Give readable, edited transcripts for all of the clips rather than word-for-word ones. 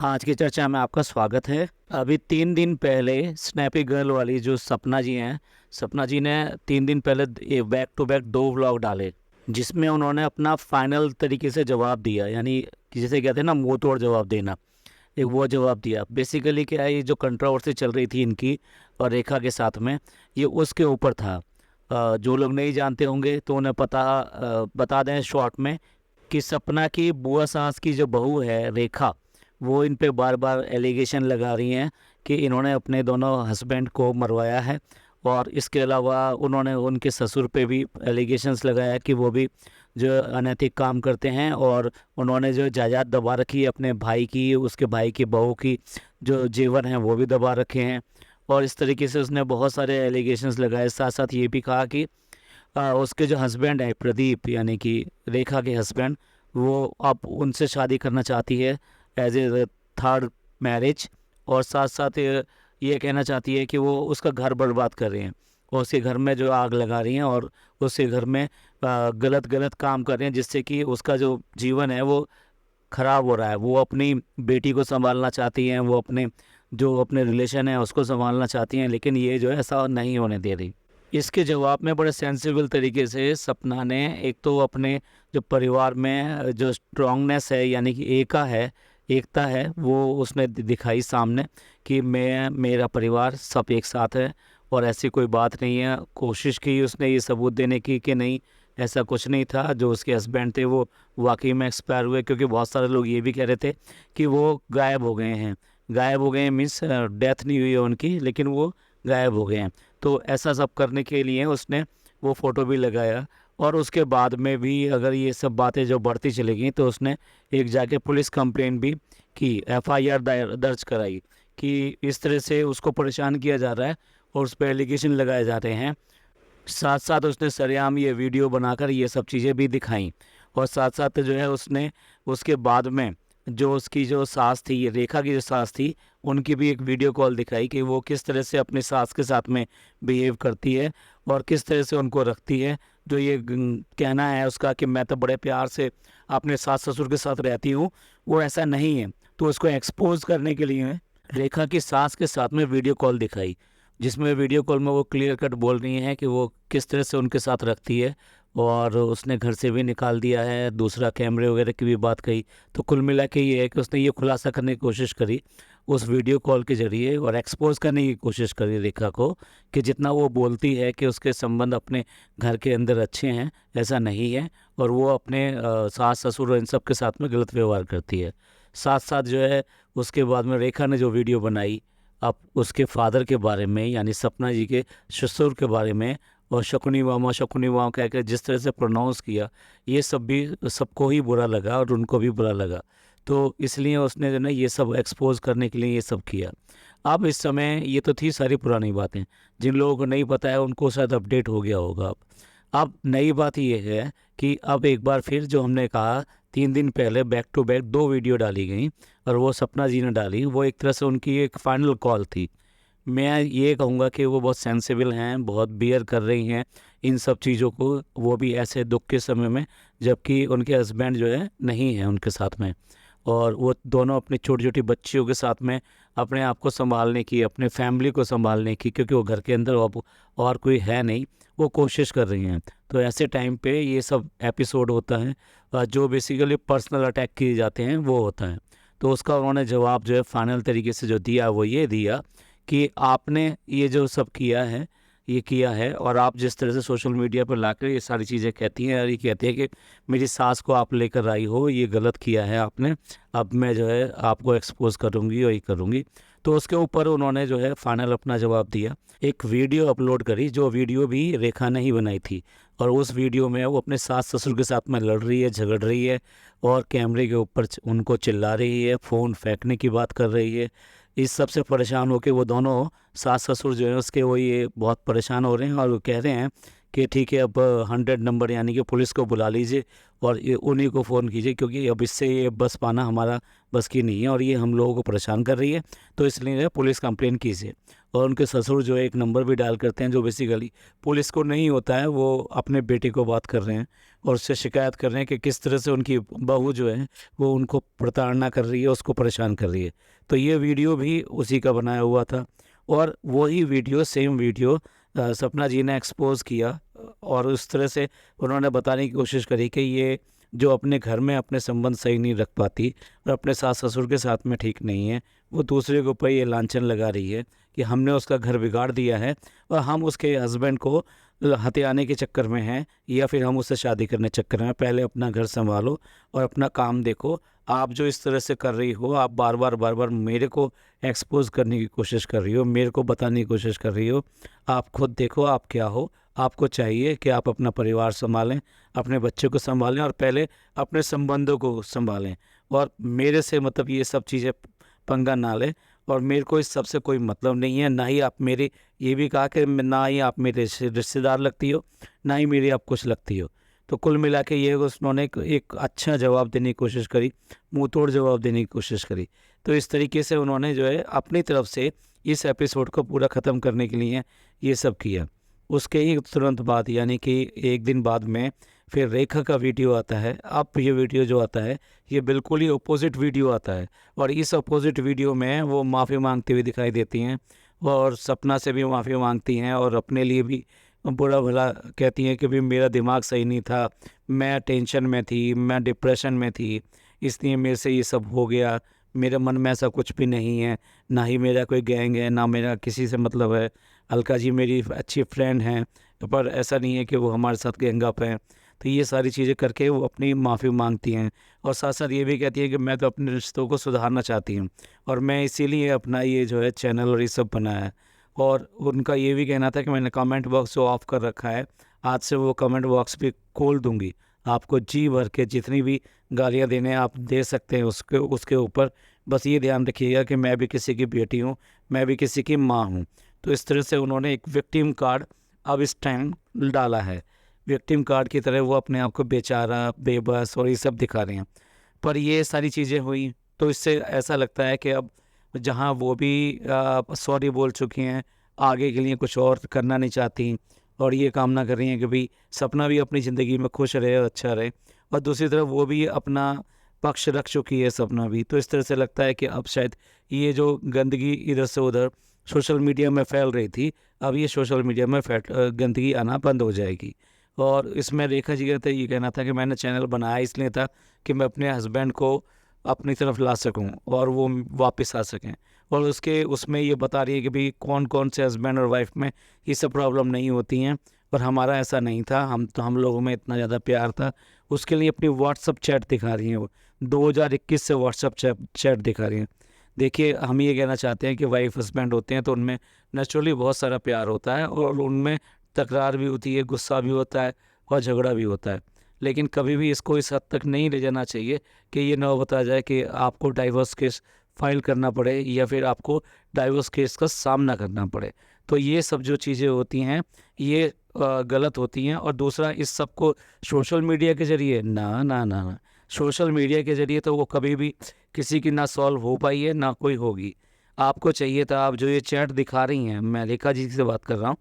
आज की चर्चा में आपका स्वागत है। अभी 3 दिन पहले स्नैपी गर्ल वाली जो सपना जी हैं, सपना जी ने 3 दिन पहले ये बैक टू बैक 2 व्लॉग डाले, जिसमें उन्होंने अपना फाइनल तरीके से जवाब दिया, यानी कि जिसे कहते हैं ना मुंह तोड़ जवाब देना। एक वो जवाब दिया। बेसिकली क्या है, ये जो कंट्रोवर्सी चल रही थी इनकी और रेखा के साथ में, ये उसके ऊपर था। जो लोग नहीं जानते होंगे तो उन्हें बता दें शॉर्ट में कि सपना की बुआ सास की जो बहू है रेखा, वो इन पे बार बार एलिगेशन लगा रही हैं कि इन्होंने अपने दोनों हस्बैंड को मरवाया है। और इसके अलावा उन्होंने उनके ससुर पे भी एलिगेशंस लगाया कि वो भी जो अनैतिक काम करते हैं, और उन्होंने जो जायदाद दबा रखी है अपने भाई की, उसके भाई की बहू की जो जेवर हैं वो भी दबा रखे हैं। और इस तरीके से उसने बहुत सारे एलिगेशंस लगाए। साथ साथ ये भी कहा कि उसके जो हस्बैंड है प्रदीप, यानी कि रेखा के हस्बैंड, वो अब उनसे शादी करना चाहती है एज ए थर्ड मैरिज। और साथ साथ ये कहना चाहती है कि वो उसका घर बर्बाद कर रहे हैं और उसके घर में जो आग लगा रही हैं और उसके घर में गलत गलत काम कर रहे हैं, जिससे कि उसका जो जीवन है वो खराब हो रहा है। वो अपनी बेटी को संभालना चाहती हैं, वो अपने रिलेशन है उसको संभालना चाहती हैं, लेकिन ये जो है ऐसा नहीं होने दे रही। इसके जवाब में बड़े सेंसिबल तरीके से सपना ने एक तो अपने जो परिवार में जो स्ट्रांगनेस है, यानी कि एकता है, वो उसने दिखाई सामने कि मेरा परिवार सब एक साथ है और ऐसी कोई बात नहीं है। कोशिश की उसने ये सबूत देने की कि नहीं, ऐसा कुछ नहीं था। जो उसके हस्बैंड थे वो वाकई में एक्सपायर हुए, क्योंकि बहुत सारे लोग ये भी कह रहे थे कि वो गायब हो गए हैं। गायब हो गए हैं मीन्स डेथ नहीं हुई है उनकी, लेकिन वो गायब हो गए हैं। तो ऐसा सब करने के लिए उसने वो फ़ोटो भी लगाया। और उसके बाद में भी अगर ये सब बातें जो बढ़ती चली गई तो उसने एक जाके पुलिस कंप्लेन भी की, एफआईआर दर्ज कराई कि इस तरह से उसको परेशान किया जा रहा है और उस पर एलिगेशन लगाए जा रहे हैं। साथ साथ उसने सरेआम ये वीडियो बनाकर ये सब चीज़ें भी दिखाई। और साथ साथ जो है उसने उसके बाद में जो उसकी जो सास थी, ये रेखा की जो सास थी, उनकी भी एक वीडियो कॉल दिखाई कि वो किस तरह से अपनी सास के साथ में बिहेव करती है और किस तरह से उनको रखती है। जो ये कहना है उसका कि मैं तो बड़े प्यार से अपने सास ससुर के साथ रहती हूँ, वो ऐसा नहीं है। तो उसको एक्सपोज करने के लिए रेखा की सास के साथ में वीडियो कॉल दिखाई, जिसमें वीडियो कॉल में वो क्लियर कट बोल रही हैं कि वो किस तरह से उनके साथ रखती है। और उसने घर से भी निकाल दिया है, दूसरा कैमरे वगैरह की भी बात कही। तो कुल मिला के ये है कि उसने ये खुलासा करने की कोशिश करी उस वीडियो कॉल के ज़रिए और एक्सपोज करने की कोशिश करी रेखा को कि जितना वो बोलती है कि उसके संबंध अपने घर के अंदर अच्छे हैं, ऐसा नहीं है। और वो अपने सास ससुर और इन सब के साथ में गलत व्यवहार करती है। साथ साथ जो है उसके बाद में रेखा ने जो वीडियो बनाई अब उसके फादर के बारे में, यानी सपना जी के ससुर के बारे में, और शकुनी मामा कह के जिस तरह से प्रोनाउंस किया, ये सब भी सबको ही बुरा लगा और उनको भी बुरा लगा। तो इसलिए उसने जो ना ये सब एक्सपोज करने के लिए ये सब किया। अब इस समय ये तो थी सारी पुरानी बातें, जिन लोगों को नहीं पता है उनको शायद अपडेट हो गया होगा। अब नई बात ये है कि अब एक बार फिर जो हमने कहा 3 दिन पहले बैक टू बैक 2 वीडियो डाली गई और वो सपना जी ने डाली, वो एक तरह से उनकी एक फाइनल कॉल थी। मैं ये कहूँगा कि वो बहुत सेंसिबल हैं, बहुत बियर कर रही हैं इन सब चीज़ों को, वो भी ऐसे दुख के समय में जबकि उनके हस्बैंड जो है नहीं है उनके साथ में। और वो दोनों अपनी छोटी छोटी बच्चियों के साथ में अपने आप को संभालने की, अपने फैमिली को संभालने की, क्योंकि वो घर के अंदर अब और कोई है नहीं, वो कोशिश कर रही हैं। तो ऐसे टाइम पे ये सब एपिसोड होता है जो बेसिकली पर्सनल अटैक किए जाते हैं वो होता है। तो उसका उन्होंने जवाब जो है फाइनल तरीके से जो दिया वो ये दिया कि आपने ये जो सब किया है और आप जिस तरह से सोशल मीडिया पर लाकर ये सारी चीज़ें कहती हैं और ये कहती है कि मेरी सास को आप लेकर आई हो, ये गलत किया है आपने, अब मैं जो है आपको एक्सपोज करूँगी और ये करूँगी। तो उसके ऊपर उन्होंने जो है फाइनल अपना जवाब दिया, एक वीडियो अपलोड करी, जो वीडियो भी रेखा ने ही बनाई थी। और उस वीडियो में वो अपने सास ससुर के साथ में लड़ रही है, झगड़ रही है और कैमरे के ऊपर उनको चिल्ला रही है, फ़ोन फेंकने की बात कर रही है। इस सब से परेशान होकर वो दोनों सास ससुर जो है उसके वो ये बहुत परेशान हो रहे हैं और वो कह रहे हैं कि ठीक है अब 100 नंबर यानी कि पुलिस को बुला लीजिए और ये उन्हीं को फ़ोन कीजिए, क्योंकि अब इससे ये बस पाना हमारा बस की नहीं है और ये हम लोगों को परेशान कर रही है। तो इसलिए पुलिस कंप्लेन कीजिए। और उनके ससुर जो है एक नंबर भी डायल करते हैं जो बेसिकली पुलिस को नहीं होता है, वो अपने बेटे को बात कर रहे हैं और उससे शिकायत कर रहे हैं कि किस तरह से उनकी बहू जो है वो उनको प्रताड़ना कर रही है, उसको परेशान कर रही है। तो ये वीडियो भी उसी का बनाया हुआ था और वही वीडियो, सेम वीडियो सपना जी ने एक्सपोज किया और उस तरह से उन्होंने बताने की कोशिश करी कि ये जो अपने घर में अपने संबंध सही नहीं रख पाती और अपने सास ससुर के साथ में ठीक नहीं है, वो दूसरे के ऊपर ये लांछन लगा रही है कि हमने उसका घर बिगाड़ दिया है और हम उसके हस्बैंड को हथियाने के चक्कर में हैं या फिर हम उससे शादी करने चक्कर में। पहले अपना घर संभालो और अपना काम देखो। आप जो इस तरह से कर रही हो, आप बार बार मेरे को एक्सपोज करने की कोशिश कर रही हो, मेरे को बताने की कोशिश कर रही हो। आप खुद देखो आप क्या हो। आपको चाहिए कि आप अपना परिवार संभालें, अपने बच्चे को संभालें और पहले अपने संबंधों को संभालें और मेरे से मतलब ये सब चीज़ें पंगा ना लें। और मेरे को इस सब से कोई मतलब नहीं है, ना ही आप मेरे, ये भी कहा कि ना ही आप मेरे रिश्तेदार लगती हो, ना ही मेरी आप कुछ लगती हो। तो कुल मिला के ये उन्होंने एक अच्छा जवाब देने की कोशिश करी, मुंह तोड़ जवाब देने की कोशिश करी। तो इस तरीके से उन्होंने जो है अपनी तरफ से इस एपिसोड को पूरा ख़त्म करने के लिए ये सब किया। उसके ही तुरंत बाद यानी कि एक दिन बाद में फिर रेखा का वीडियो आता है। अब ये वीडियो जो आता है ये बिल्कुल ही अपोजिट वीडियो आता है और इस अपोजिट वीडियो में वो माफ़ी मांगती हुई दिखाई देती हैं और सपना से भी माफ़ी मांगती हैं और अपने लिए भी बुरा भला कहती हैं कि भी मेरा दिमाग सही नहीं था, मैं टेंशन में थी, मैं डिप्रेशन में थी, इसलिए मेरे से ये सब हो गया। मेरे मन में ऐसा कुछ भी नहीं है, ना ही मेरा कोई गैंग है, ना मेरा किसी से मतलब है। अलका जी मेरी अच्छी फ्रेंड हैं, पर ऐसा नहीं है कि वो हमारे साथ गैंग अप हैं। तो ये सारी चीज़ें करके वो अपनी माफ़ी मांगती हैं और साथ साथ ये भी कहती हैं कि मैं तो अपने रिश्तों को सुधारना चाहती हूँ और मैं इसीलिए अपना ये जो है चैनल और ये सब बनाया है। और उनका ये भी कहना था कि मैंने कमेंट बॉक्स जो ऑफ कर रखा है, आज से वो कमेंट बॉक्स भी खोल दूंगी। आपको जी भर के जितनी भी गालियाँ देने आप दे सकते हैं उसके उसके ऊपर। बस ये ध्यान रखिएगा कि मैं भी किसी की बेटी हूँ, मैं भी किसी की माँ हूँ। तो इस तरह से उन्होंने एक विक्टिम कार्ड अब इस टाइम डाला है। विक्टिम कार्ड की तरह वो अपने आप को बेचारा, बेबस और ये सब दिखा रहे हैं। पर ये सारी चीज़ें हुई तो इससे ऐसा लगता है कि अब जहाँ वो भी सॉरी बोल चुकी हैं, आगे के लिए कुछ और करना नहीं चाहती और ये कामना कर रही हैं कि भाई सपना भी अपनी ज़िंदगी में खुश रहे और अच्छा रहे और दूसरी तरफ वो भी अपना पक्ष रख चुकी है सपना भी। तो इस तरह से लगता है कि अब शायद ये जो गंदगी इधर से उधर सोशल मीडिया में फैल रही थी, अब ये सोशल मीडिया में गंदगी आना बंद हो जाएगी। और इसमें रेखा जी का तो ये कहना था कि मैंने चैनल बनाया इसलिए था कि मैं अपने हस्बैंड को अपनी तरफ ला सकूं और वो वापस आ सकें। और उसके उसमें ये बता रही है कि भाई कौन कौन से हस्बैंड और वाइफ में ये सब प्रॉब्लम नहीं होती हैं, पर हमारा ऐसा नहीं था। हम लोगों में इतना ज़्यादा प्यार था। उसके लिए अपनी व्हाट्सअप चैट दिखा रही हैं वो, 2021 से व्हाट्सअप चैट दिखा रही हैं। देखिए हम ये कहना चाहते हैं कि वाइफ हस्बैंड होते हैं तो उनमें नेचुरली बहुत सारा प्यार होता है और उनमें तकरार भी होती है, गुस्सा भी होता है और झगड़ा भी होता है। लेकिन कभी भी इसको इस हद तक नहीं ले जाना चाहिए कि ये ना बताया जाए कि आपको डाइवोर्स केस फाइल करना पड़े या फिर आपको डाइवोर्स केस का सामना करना पड़े। तो ये सब जो चीज़ें होती हैं ये गलत होती हैं। और दूसरा, इस सब को सोशल मीडिया के ज़रिए ना सोशल मीडिया के ज़रिए तो वो कभी भी किसी की ना सॉल्व हो पाई है ना कोई होगी। आपको चाहिए था, आप जो ये चैट दिखा रही हैं, मैं रेखा जी से बात कर रहा हूँ,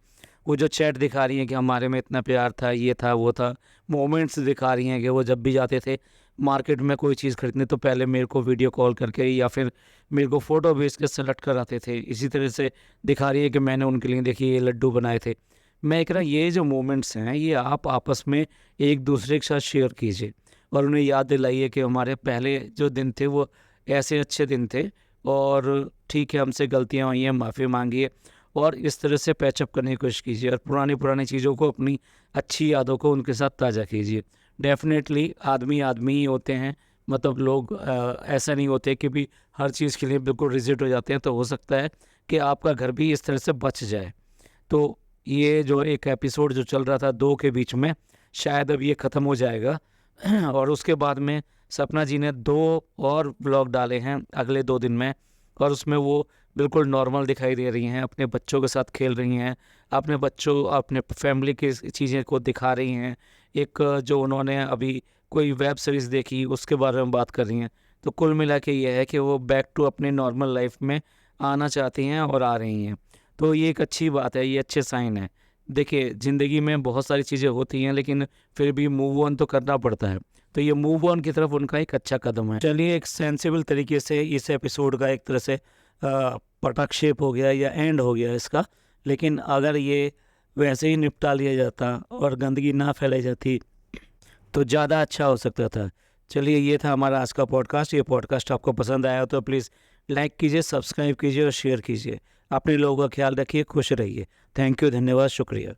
वो जो चैट दिखा रही हैं कि हमारे में इतना प्यार था, ये था वो था, मोमेंट्स दिखा रही हैं कि वो जब भी जाते थे मार्केट में कोई चीज़ खरीदने तो पहले मेरे को वीडियो कॉल करके या फिर मेरे को फ़ोटो भेज के सेलेक्ट कराते थे। इसी तरह से दिखा रही है कि मैंने उनके लिए देखिए ये लड्डू बनाए थे। मैं कह रहा ये जो मोमेंट्स हैं ये आप आपस में एक दूसरे के साथ शेयर कीजिए और उन्हें याद दिलाइए कि हमारे पहले जो दिन थे वो ऐसे अच्छे दिन थे और ठीक है हमसे गलतियाँ हुई हैं, माफ़ी मांगिए और इस तरह से पैचअप करने की कोशिश कीजिए और पुरानी चीज़ों को, अपनी अच्छी यादों को उनके साथ ताज़ा कीजिए। डेफ़िनेटली आदमी आदमी ही होते हैं, मतलब लोग ऐसा नहीं होते कि भी हर चीज़ के लिए बिल्कुल रिजिड हो जाते हैं। तो हो सकता है कि आपका घर भी इस तरह से बच जाए। तो ये जो एक एपिसोड जो चल रहा था 2 के बीच में, शायद अब ये ख़त्म हो जाएगा और उसके बाद में सपना जी ने 2 और व्लॉग डाले हैं अगले 2 दिन में और उसमें वो बिल्कुल नॉर्मल दिखाई दे रही हैं, अपने बच्चों के साथ खेल रही हैं, अपने बच्चों अपने फैमिली की चीज़ें को दिखा रही हैं। एक जो उन्होंने अभी कोई वेब सीरीज़ देखी उसके बारे में बात कर रही हैं। तो कुल मिला के ये है कि वो बैक टू अपने नॉर्मल लाइफ में आना चाहती हैं और आ रही हैं। तो ये एक अच्छी बात है, ये अच्छे साइन है। देखिए ज़िंदगी में बहुत सारी चीज़ें होती हैं लेकिन फिर भी मूव ऑन तो करना पड़ता है, तो ये मूव ऑन की तरफ उनका एक अच्छा कदम है। चलिए, एक सेंसिबल तरीके से इस एपिसोड का एक तरह से पटाक्षेप हो गया या एंड हो गया इसका, लेकिन अगर ये वैसे ही निपटा लिया जाता और गंदगी ना फैलाई जाती तो ज़्यादा अच्छा हो सकता था। चलिए, ये था हमारा आज का पॉडकास्ट। ये पॉडकास्ट आपको पसंद आया हो तो प्लीज़ लाइक कीजिए, सब्सक्राइब कीजिए और शेयर कीजिए। अपने लोगों का ख्याल रखिए, खुश रहिए। थैंक यू, धन्यवाद, शुक्रिया।